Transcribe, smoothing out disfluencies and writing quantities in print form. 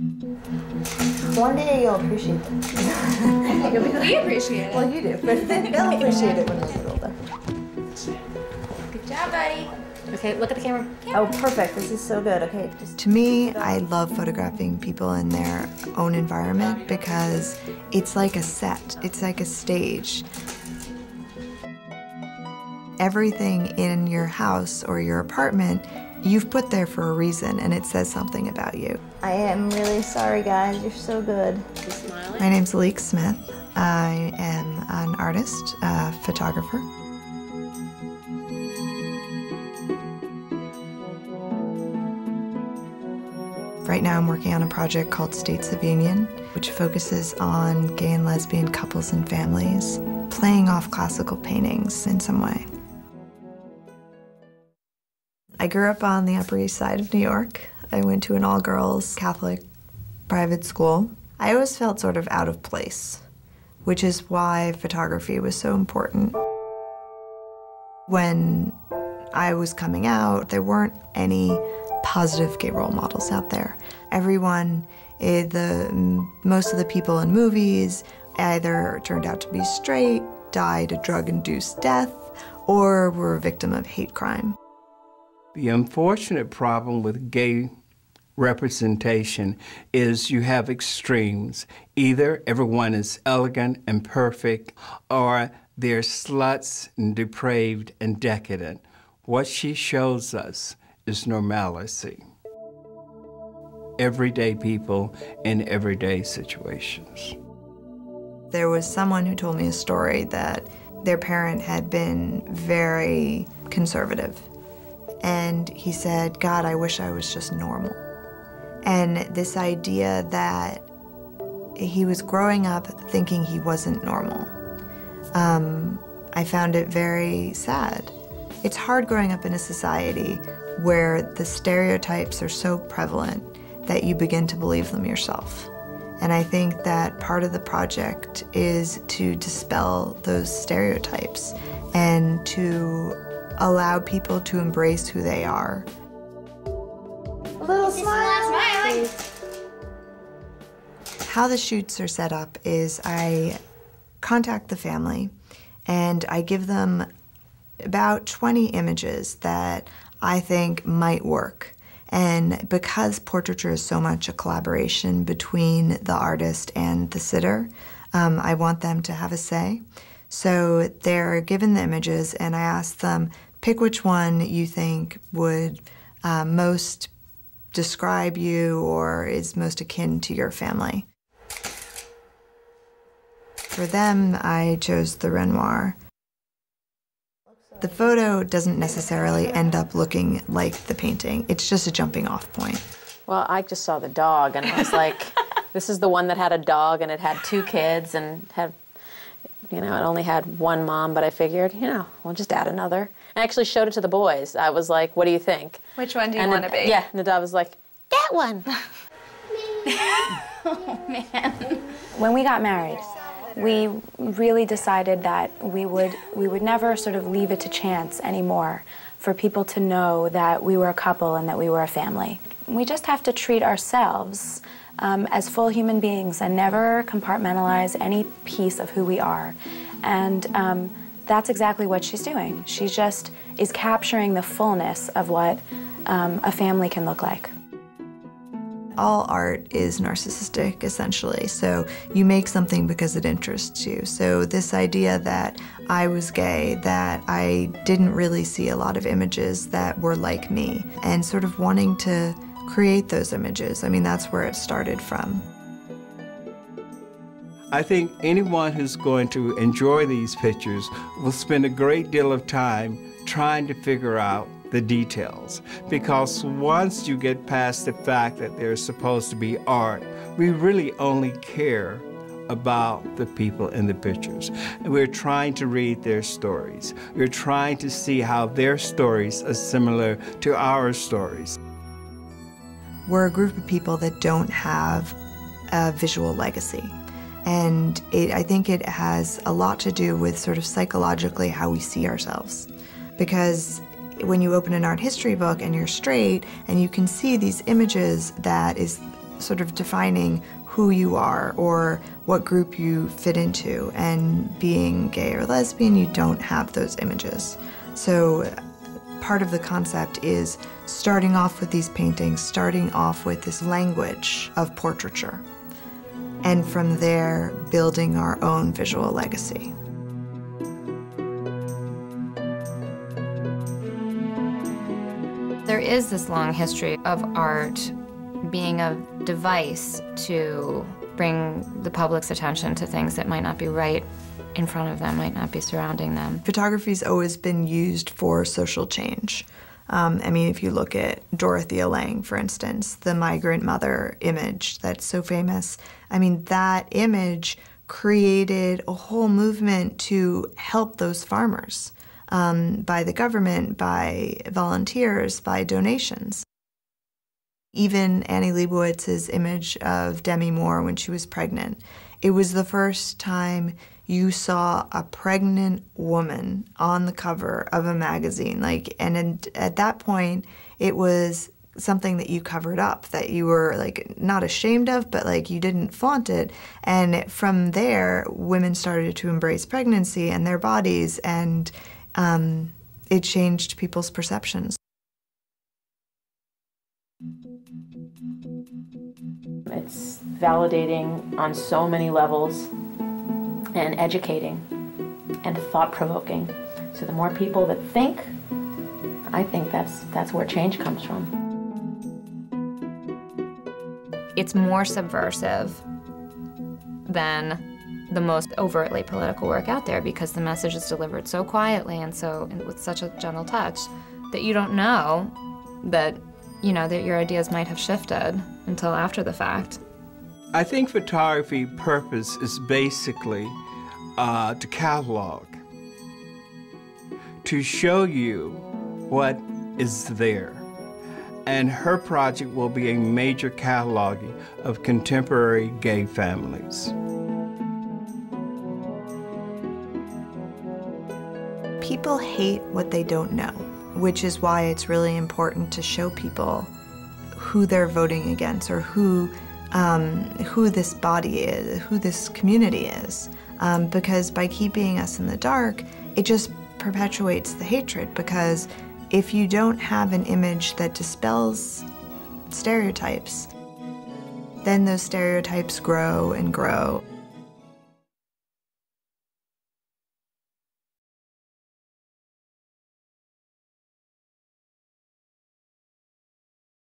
One day you'll appreciate them. We appreciate it. Well, you do, but they'll appreciate it when they're a little older. Good job, buddy. Okay, look at the camera. Oh, perfect. This is so good. Okay. To me, I love photographing people in their own environment because it's like a set. It's like a stage. Everything in your house or your apartment, you've put there for a reason, and it says something about you. I am really sorry, guys. You're so good. You smiling? My name's Alix Smith. I am an artist, a photographer. Right now I'm working on a project called States of Union, which focuses on gay and lesbian couples and families, playing off classical paintings in some way. I grew up on the Upper East Side of New York. I went to an all-girls Catholic private school. I always felt sort of out of place, which is why photography was so important. When I was coming out, there weren't any positive gay role models out there. Everyone, most of the people in movies either turned out to be straight, died a drug-induced death, or were a victim of hate crime. The unfortunate problem with gay representation is you have extremes. Either everyone is elegant and perfect, or they're sluts and depraved and decadent. What she shows us is normalcy. Everyday people in everyday situations. There was someone who told me a story that their parent had been very conservative. And he said, God, I wish I was just normal. And this idea that he was growing up thinking he wasn't normal, I found it very sad. It's hard growing up in a society where the stereotypes are so prevalent that you begin to believe them yourself. And I think that part of the project is to dispel those stereotypes and to allow people to embrace who they are. A little smile. How the shoots are set up is I contact the family and I give them about 20 images that I think might work. And because portraiture is so much a collaboration between the artist and the sitter, I want them to have a say. So they're given the images and I ask them, pick which one you think would most describe you or is most akin to your family. For them, I chose the Renoir. The photo doesn't necessarily end up looking like the painting. It's just a jumping off point. Well, I just saw the dog and I was like, this is the one that had a dog and it had 2 kids and had, you know, it only had one mom, but I figured, you know, we'll just add another. I actually showed it to the boys. I was like, what do you think? Which one do you want to be? Yeah, and Nadav was like, that one. Oh, man. When we got married, we really decided that we would never sort of leave it to chance anymore for people to know that we were a couple and that we were a family. We just have to treat ourselves as full human beings and never compartmentalize any piece of who we are. And that's exactly what she's doing. She just is capturing the fullness of what a family can look like. All art is narcissistic, essentially. So you make something because it interests you. So this idea that I was gay, that I didn't really see a lot of images that were like me, and sort of wanting to create those images. I mean, that's where it started from. I think anyone who's going to enjoy these pictures will spend a great deal of time trying to figure out the details, because once you get past the fact that they're supposed to be art, we really only care about the people in the pictures. And we're trying to read their stories. We're trying to see how their stories are similar to our stories. We're a group of people that don't have a visual legacy. And I think it has a lot to do with sort of psychologically how we see ourselves. Because when you open an art history book and you're straight and you can see these images that is sort of defining who you are or what group you fit into. And being gay or lesbian, you don't have those images. So part of the concept is starting off with these paintings, starting off with this language of portraiture, and from there building our own visual legacy. There is this long history of art being a device to bring the public's attention to things that might not be right in front of them, might not be surrounding them. Photography's always been used for social change. I mean, if you look at Dorothea Lange, for instance, the migrant mother image that's so famous, I mean, that image created a whole movement to help those farmers by the government, by volunteers, by donations. Even Annie Leibowitz's image of Demi Moore when she was pregnant, it was the first time you saw a pregnant woman on the cover of a magazine. And at that point, it was something that you covered up, that you were not ashamed of, but you didn't flaunt it. And from there, women started to embrace pregnancy and their bodies, and it changed people's perceptions. It's validating on so many levels, and educating and thought-provoking. So the more people that think, I think that's where change comes from. It's more subversive than the most overtly political work out there, because the message is delivered so quietly and with such a gentle touch that you don't know that that your ideas might have shifted until after the fact. I think photography purpose is basically to catalog, to show you what is there. And her project will be a major cataloging of contemporary gay families. People hate what they don't know, which is why it's really important to show people who they're voting against, or who this body is, who this community is. Because by keeping us in the dark, it just perpetuates the hatred, because if you don't have an image that dispels stereotypes, then those stereotypes grow and grow.